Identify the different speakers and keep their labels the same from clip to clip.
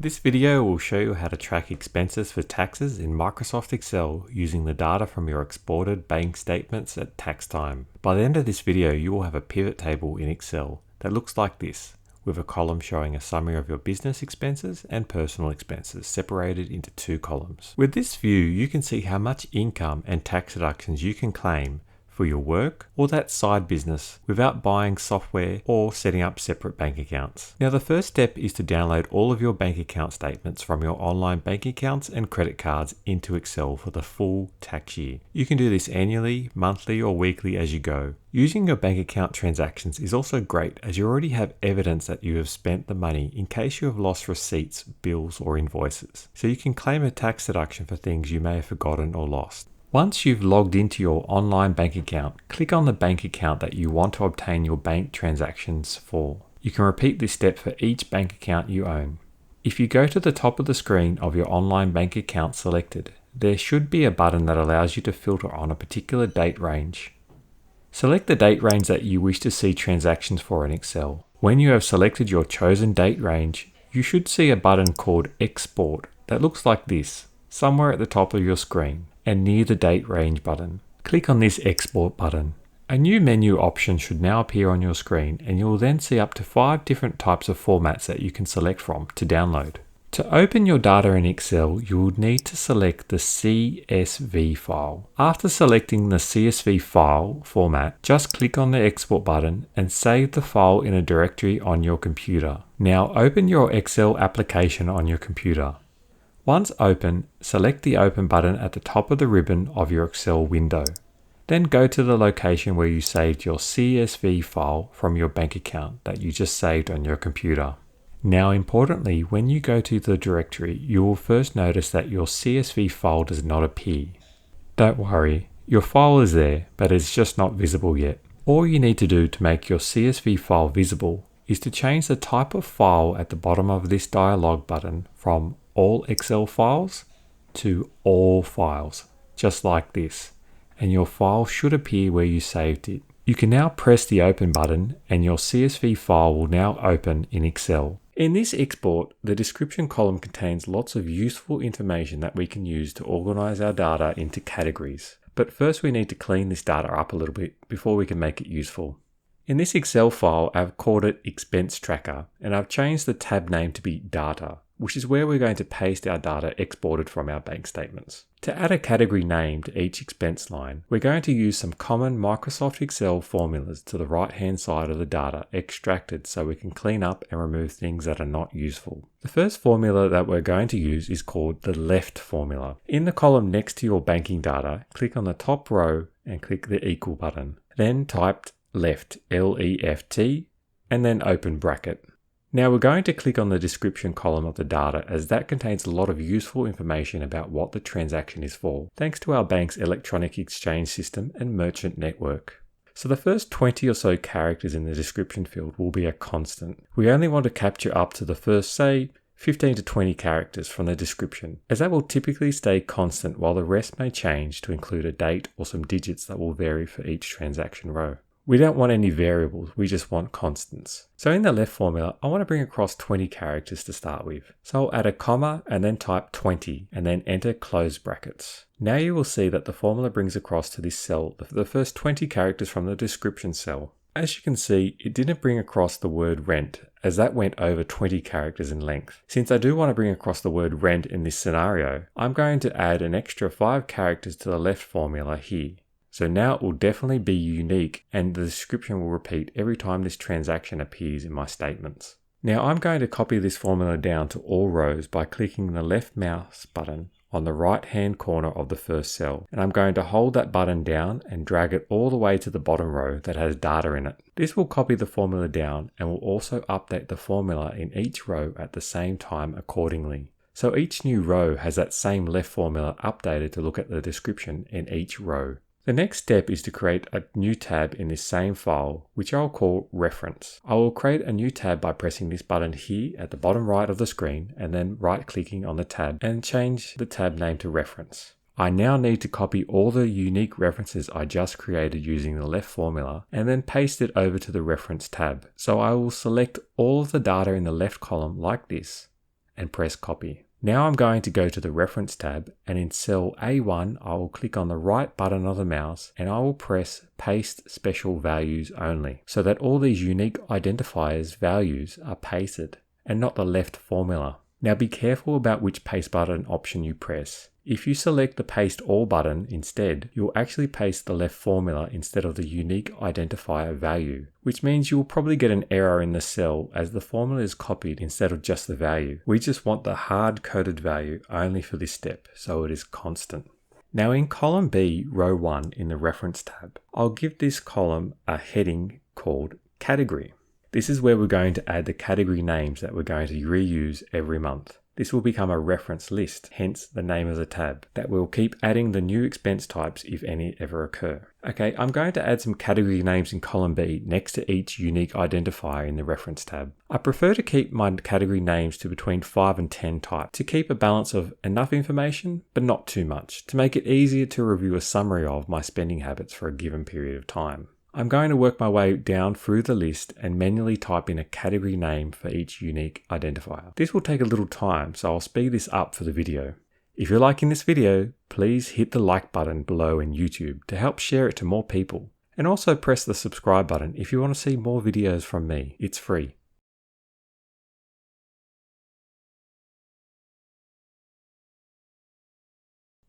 Speaker 1: This video will show you how to track expenses for taxes in Microsoft Excel using the data from your exported bank statements at tax time. By the end of this video, you will have a pivot table in Excel that looks like this, with a column showing a summary of your business expenses and personal expenses separated into two columns. With this view, you can see how much income and tax deductions you can claim for your work or that side business without buying software or setting up separate bank accounts. Now, the first step is to download all of your bank account statements from your online bank accounts and credit cards into Excel for the full tax year. You can do this annually, monthly, or weekly as you go. Using your bank account transactions is also great as you already have evidence that you have spent the money in case you have lost receipts, bills, or invoices. So you can claim a tax deduction for things you may have forgotten or lost. Once you've logged into your online bank account, click on the bank account that you want to obtain your bank transactions for. You can repeat this step for each bank account you own. If you go to the top of the screen of your online bank account selected, there should be a button that allows you to filter on a particular date range. Select the date range that you wish to see transactions for in Excel. When you have selected your chosen date range, you should see a button called Export that looks like this, somewhere at the top of your screen and near the date range button. Click on this Export button. A new menu option should now appear on your screen, and you will then see up to 5 different types of formats that you can select from to download. To open your data in Excel, you will need to select the CSV file. After selecting the CSV file format, just click on the Export button and save the file in a directory on your computer. Now open your Excel application on your computer. Once open, select the Open button at the top of the ribbon of your Excel window. Then go to the location where you saved your CSV file from your bank account that you just saved on your computer. Now importantly, when you go to the directory, you will first notice that your CSV file does not appear. Don't worry, your file is there, but it's just not visible yet. All you need to do to make your CSV file visible is to change the type of file at the bottom of this dialog button from All Excel Files to All Files, just like this, and your file should appear where you saved it. You can now press the Open button and your CSV file will now open in Excel. In this export, the description column contains lots of useful information that we can use to organize our data into categories. But first we need to clean this data up a little bit before we can make it useful. In this Excel file, I've called it Expense Tracker, and I've changed the tab name to be Data, which is where we're going to paste our data exported from our bank statements. To add a category name to each expense line, we're going to use some common Microsoft Excel formulas to the right-hand side of the data extracted so we can clean up and remove things that are not useful. The first formula that we're going to use is called the left formula. In the column next to your banking data, click on the top row and click the equal button. Then type left, L-E-F-T, and then open bracket. Now we're going to click on the description column of the data as that contains a lot of useful information about what the transaction is for, thanks to our bank's electronic exchange system and merchant network. So the first 20 or so characters in the description field will be a constant. We only want to capture up to the first, say, 15 to 20 characters from the description, as that will typically stay constant while the rest may change to include a date or some digits that will vary for each transaction row. We don't want any variables, we just want constants. So in the left formula, I want to bring across 20 characters to start with. So I'll add a comma and then type 20 and then enter close brackets. Now you will see that the formula brings across to this cell the first 20 characters from the description cell. As you can see, it didn't bring across the word rent, as that went over 20 characters in length. Since I do want to bring across the word rent in this scenario, I'm going to add an extra 5 characters to the left formula here. So now it will definitely be unique and the description will repeat every time this transaction appears in my statements. Now I'm going to copy this formula down to all rows by clicking the left mouse button on the right hand corner of the first cell, and I'm going to hold that button down and drag it all the way to the bottom row that has data in it. This will copy the formula down and will also update the formula in each row at the same time accordingly. So each new row has that same left formula updated to look at the description in each row. The next step is to create a new tab in this same file, which I'll call Reference. I will create a new tab by pressing this button here at the bottom right of the screen and then right-clicking on the tab and change the tab name to Reference. I now need to copy all the unique references I just created using the left formula and then paste it over to the Reference tab. So I will select all of the data in the left column like this and press copy. Now I'm going to go to the reference tab, and in cell A1 I will click on the right button of the mouse and I will press paste special values only, so that all these unique identifiers values are pasted and not the left formula. Now be careful about which paste button option you press. If you select the paste all button instead, you'll actually paste the left formula instead of the unique identifier value, which means you will probably get an error in the cell as the formula is copied instead of just the value. We just want the hard coded value only for this step, so it is constant. Now in column B, row 1 in the reference tab, I'll give this column a heading called category. This is where we're going to add the category names that we're going to reuse every month. This will become a reference list, hence the name of the tab, that will keep adding the new expense types if any ever occur. Okay, I'm going to add some category names in column B next to each unique identifier in the reference tab. I prefer to keep my category names to between 5 and 10 types to keep a balance of enough information, but not too much, to make it easier to review a summary of my spending habits for a given period of time. I'm going to work my way down through the list and manually type in a category name for each unique identifier. This will take a little time, so I'll speed this up for the video. If you're liking this video, please hit the like button below in YouTube to help share it to more people. And also press the subscribe button if you want to see more videos from me. It's free.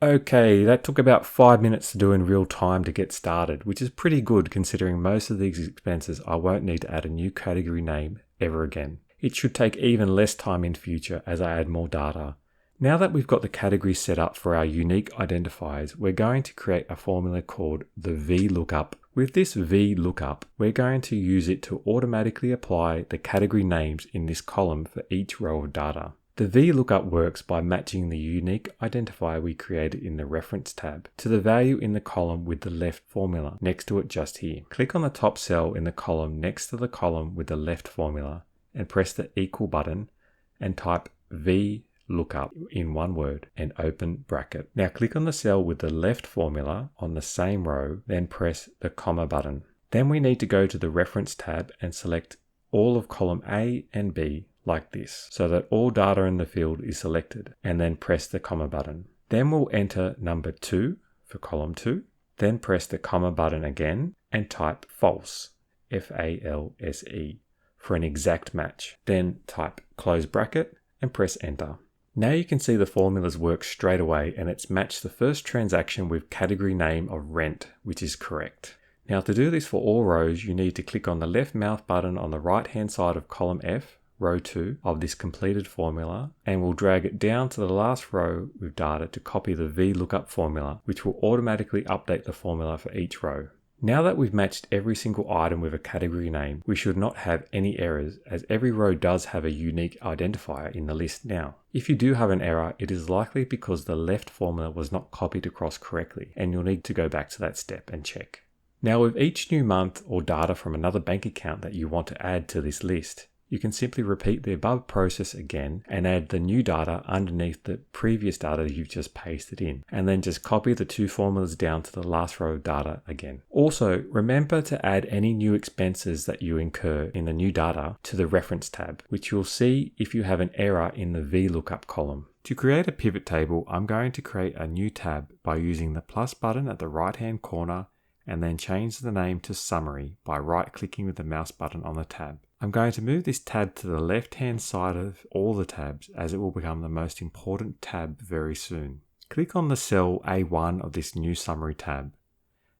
Speaker 1: Okay, that took about 5 minutes to do in real time to get started, which is pretty good considering most of these expenses I won't need to add a new category name ever again. It should take even less time in future as I add more data. Now that we've got the categories set up for our unique identifiers, we're going to create a formula called the VLOOKUP. With this VLOOKUP, we're going to use it to automatically apply the category names in this column for each row of data. The VLOOKUP works by matching the unique identifier we created in the reference tab to the value in the column with the left formula next to it just here. Click on the top cell in the column next to the column with the left formula and press the equal button and type VLOOKUP in one word and open bracket. Now click on the cell with the left formula on the same row, then press the comma button. Then we need to go to the reference tab and select all of column A and B like this, so that all data in the field is selected, and then press the comma button. Then we'll enter number 2 for column 2, then press the comma button again and type false, F-A-L-S-E, for an exact match. Then type close bracket and press enter. Now you can see the formulas work straight away and it's matched the first transaction with category name of rent, which is correct. Now to do this for all rows, you need to click on the left mouse button on the right hand side of column F, row 2 of this completed formula, and we'll drag it down to the last row with data to copy the VLOOKUP formula, which will automatically update the formula for each row. Now that we've matched every single item with a category name, we should not have any errors as every row does have a unique identifier in the list now. If you do have an error, it is likely because the left formula was not copied across correctly, and you'll need to go back to that step and check. Now with each new month or data from another bank account that you want to add to this list, you can simply repeat the above process again and add the new data underneath the previous data you've just pasted in, and then just copy the two formulas down to the last row of data again. Also, remember to add any new expenses that you incur in the new data to the reference tab, which you'll see if you have an error in the VLOOKUP column. To create a pivot table, I'm going to create a new tab by using the plus button at the right hand corner and then change the name to Summary by right-clicking with the mouse button on the tab. I'm going to move this tab to the left-hand side of all the tabs as it will become the most important tab very soon. Click on the cell A1 of this new Summary tab.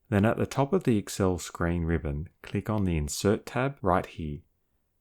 Speaker 1: Then at the top of the Excel screen ribbon, click on the Insert tab right here.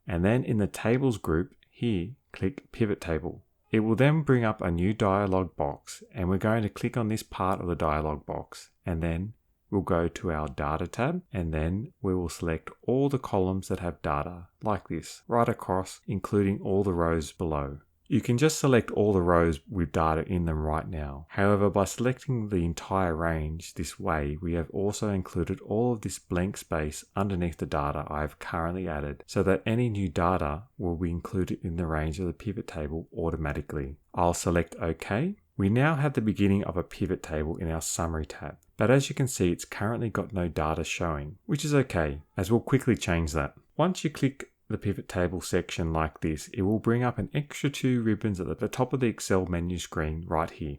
Speaker 1: And then in the Tables group here, click Pivot Table. It will then bring up a new dialog box, and we're going to click on this part of the dialog box, and then we'll go to our Data tab, and then we will select all the columns that have data, like this, right across, including all the rows below. You can just select all the rows with data in them right now. However, by selecting the entire range this way, we have also included all of this blank space underneath the data I have currently added, so that any new data will be included in the range of the pivot table automatically. I'll select OK. We now have the beginning of a pivot table in our Summary tab, but as you can see, it's currently got no data showing, which is okay, as we'll quickly change that. Once you click the pivot table section like this, it will bring up an extra 2 ribbons at the top of the Excel menu screen right here.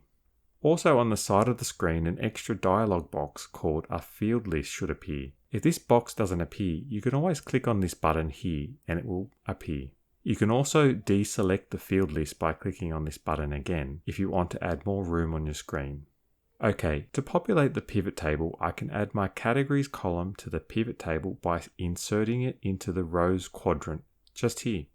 Speaker 1: Also on the side of the screen, an extra dialog box called a field list should appear. If this box doesn't appear, you can always click on this button here and it will appear. You can also deselect the field list by clicking on this button again if you want to add more room on your screen. Okay, to populate the pivot table, I can add my categories column to the pivot table by inserting it into the rows quadrant just here.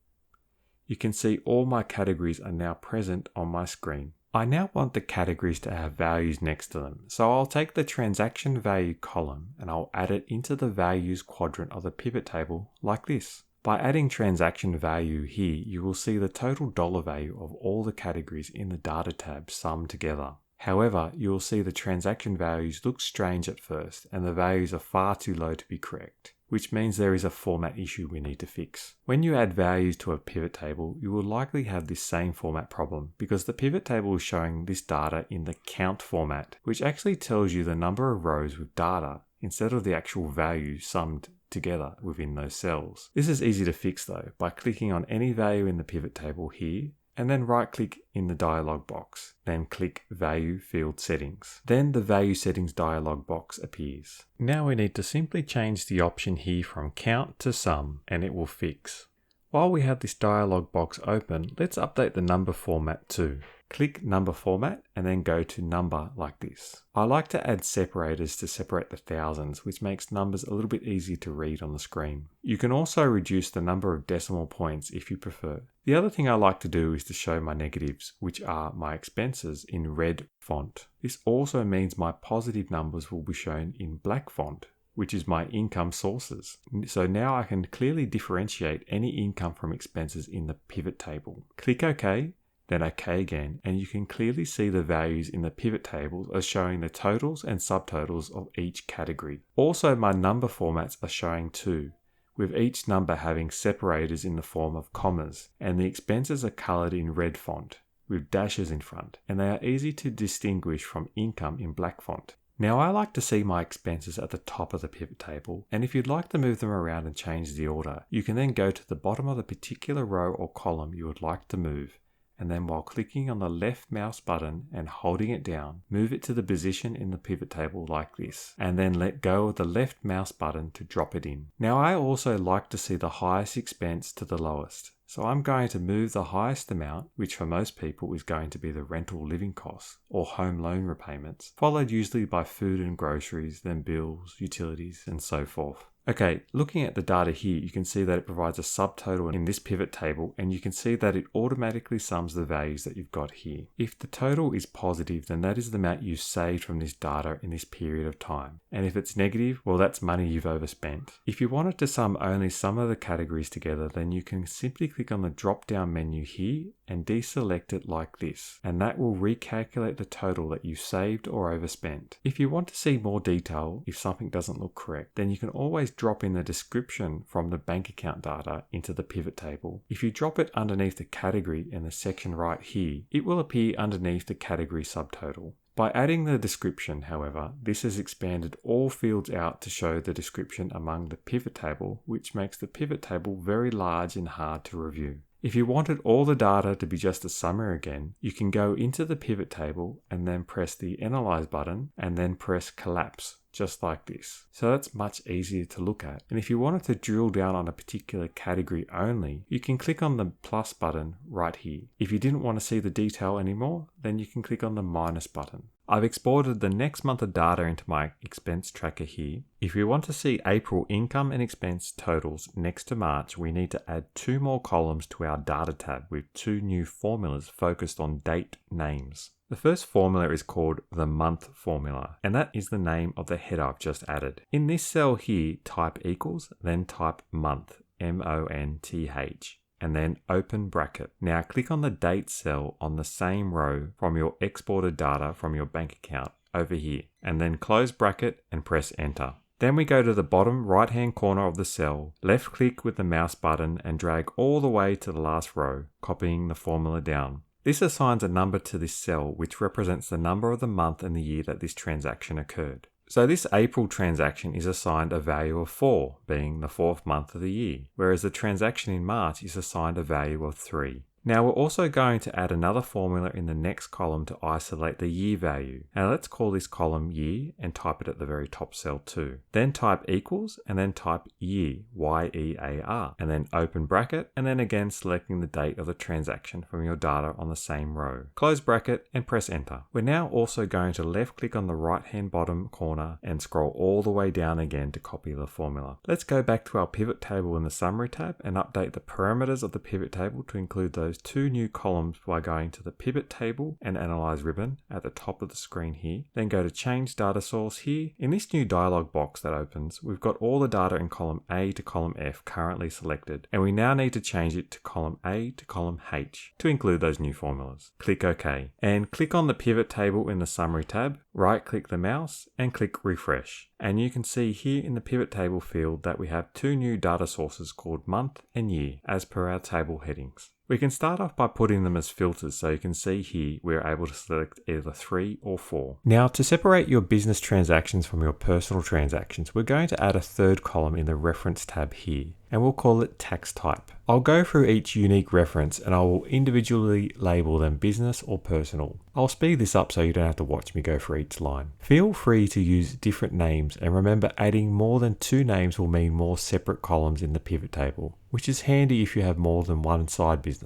Speaker 1: You can see all my categories are now present on my screen. I now want the categories to have values next to them, so I'll take the transaction value column and I'll add it into the values quadrant of the pivot table like this. By adding transaction value here, you will see the total dollar value of all the categories in the data tab summed together. However, you will see the transaction values look strange at first and the values are far too low to be correct, which means there is a format issue we need to fix. When you add values to a pivot table, you will likely have this same format problem because the pivot table is showing this data in the count format, which actually tells you the number of rows with data instead of the actual value summed together within those cells. This is easy to fix though by clicking on any value in the pivot table here and then right click in the dialog box, then click Value Field Settings. Then the Value Settings dialog box appears. Now we need to simply change the option here from count to sum and it will fix. While we have this dialog box open, let's update the number format too. Click number format and then go to number like this. I like to add separators to separate the thousands, which makes numbers a little bit easier to read on the screen. You can also reduce the number of decimal points if you prefer. The other thing I like to do is to show my negatives, which are my expenses, in red font. This also means my positive numbers will be shown in black font, which is my income sources. So now I can clearly differentiate any income from expenses in the pivot table. Click OK, then OK again, and you can clearly see the values in the pivot tables are showing the totals and subtotals of each category. Also, my number formats are showing too, with each number having separators in the form of commas, and the expenses are coloured in red font with dashes in front, and they are easy to distinguish from income in black font. Now I like to see my expenses at the top of the pivot table, and if you'd like to move them around and change the order, you can then go to the bottom of the particular row or column you would like to move, and then while clicking on the left mouse button and holding it down, move it to the position in the pivot table like this, and then let go of the left mouse button to drop it in. Now I also like to see the highest expense to the lowest. So I'm going to move the highest amount, which for most people is going to be the rental living costs or home loan repayments, followed usually by food and groceries, then bills, utilities, and so forth. Okay, looking at the data here, you can see that it provides a subtotal in this pivot table, and you can see that it automatically sums the values that you've got here. If the total is positive, then that is the amount you saved from this data in this period of time. And if it's negative, well, that's money you've overspent. If you wanted to sum only some of the categories together, then you can simply click on the drop-down menu here and deselect it like this, and that will recalculate the total that you saved or overspent. If you want to see more detail, if something doesn't look correct, then you can always drop in the description from the bank account data into the pivot table. If you drop it underneath the category in the section right here, it will appear underneath the category subtotal. By adding the description, however, this has expanded all fields out to show the description among the pivot table, which makes the pivot table very large and hard to review. If you wanted all the data to be just a summary again, you can go into the pivot table and then press the Analyze button and then press Collapse, just like this. So that's much easier to look at. And if you wanted to drill down on a particular category only, you can click on the plus button right here. If you didn't want to see the detail anymore, then you can click on the minus button. I've exported the next month of data into my expense tracker here. If we want to see April income and expense totals next to March, we need to add 2 more columns to our data tab with 2 new formulas focused on date names. The first formula is called the month formula, and that is the name of the header I've just added. In this cell here, type equals, then type month, M-O-N-T-H. And then open bracket. Now click on the date cell on the same row from your exported data from your bank account over here, and then close bracket and press enter. Then we go to the bottom right hand corner of the cell, left click with the mouse button and drag all the way to the last row, copying the formula down. This assigns a number to this cell which represents the number of the month and the year that this transaction occurred. So this April transaction is assigned a value of 4, being the 4th month of the year, whereas the transaction in March is assigned a value of 3. Now we're also going to add another formula in the next column to isolate the year value. Now let's call this column year and type it at the very top cell too. Then type equals and then type year, Y-E-A-R, and then open bracket, and then again selecting the date of the transaction from your data on the same row. Close bracket and press enter. We're now also going to left click on the right hand bottom corner and scroll all the way down again to copy the formula. Let's go back to our pivot table in the summary tab and update the parameters of the pivot table to include those 2 new columns by going to the pivot table and analyze ribbon at the top of the screen here. Then go to change data source here. In this new dialog box that opens, we've got all the data in column A to column F currently selected, and we now need to change it to column A to column H to include those new formulas. Click OK and click on the pivot table in the summary tab, right click the mouse and click refresh. And you can see here in the pivot table field that we have 2 new data sources called month and year as per our table headings. We can start off by putting them as filters, so you can see here we're able to select either 3 or 4. Now to separate your business transactions from your personal transactions, we're going to add a third column in the reference tab here, and we'll call it tax type. I'll go through each unique reference and I will individually label them business or personal. I'll speed this up so you don't have to watch me go for each line. Feel free to use different names, and remember adding more than 2 names will mean more separate columns in the pivot table, which is handy if you have more than one side business.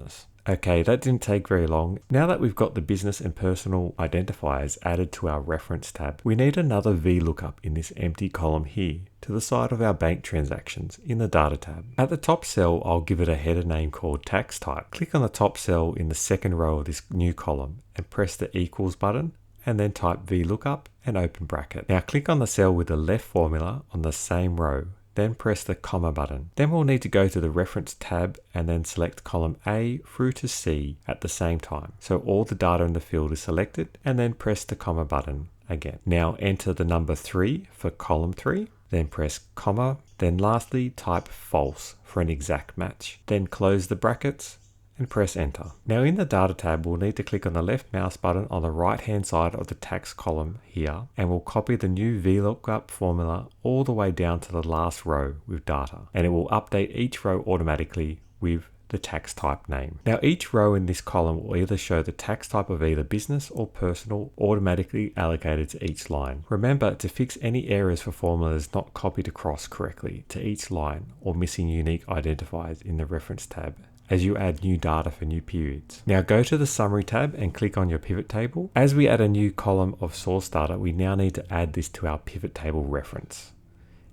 Speaker 1: Okay, that didn't take very long. Now that we've got the business and personal identifiers added to our reference tab, we need another VLOOKUP in this empty column here to the side of our bank transactions in the data tab. At the top cell, I'll give it a header name called tax type. Click on the top cell in the second row of this new column and press the equals button, and then type VLOOKUP and open bracket. Now click on the cell with the left formula on the same row, then press the comma button. Then we'll need to go to the reference tab and then select column A through to C at the same time. So all the data in the field is selected, and then press the comma button again. Now enter the number 3 for column 3, then press comma, then lastly type false for an exact match. Then close the brackets and press enter. Now in the data tab, we'll need to click on the left mouse button on the right hand side of the tax column here, and we'll copy the new VLOOKUP formula all the way down to the last row with data, and it will update each row automatically with the tax type name. Now each row in this column will either show the tax type of either business or personal automatically allocated to each line. Remember to fix any errors for formulas not copied across correctly to each line or missing unique identifiers in the reference tab as you add new data for new periods. Now go to the summary tab and click on your pivot table. As we add a new column of source data, we now need to add this to our pivot table reference.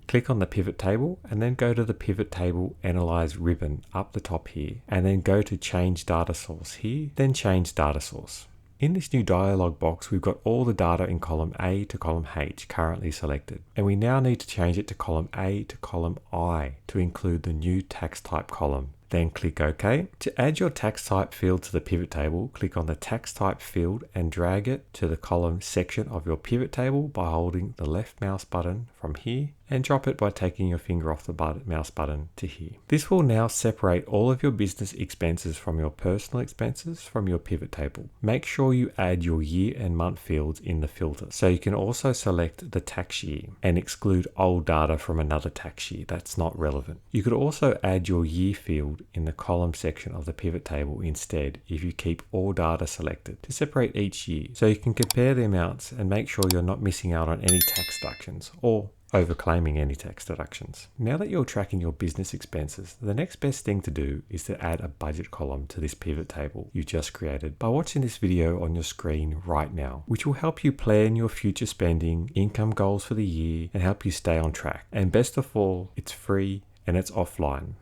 Speaker 1: Click on the pivot table and then go to the pivot table analyze ribbon up the top here, and then go to change data source here, then change data source. In this new dialog box, we've got all the data in column A to column H currently selected, and we now need to change it to column A to column I to include the new tax type column. Then click OK. To add your tax type field to the pivot table, click on the tax type field and drag it to the column section of your pivot table by holding the left mouse button from here and drop it by taking your finger off the mouse button to here. This will now separate all of your business expenses from your personal expenses from your pivot table. Make sure you add your year and month fields in the filter, so you can also select the tax year and exclude old data from another tax year that's not relevant. You could also add your year field in the column section of the pivot table instead if you keep all data selected to separate each year, so you can compare the amounts and make sure you're not missing out on any tax deductions or overclaiming any tax deductions. Now that you're tracking your business expenses, the next best thing to do is to add a budget column to this pivot table you just created by watching this video on your screen right now, which will help you plan your future spending, income goals for the year, and help you stay on track. And best of all, it's free and it's offline.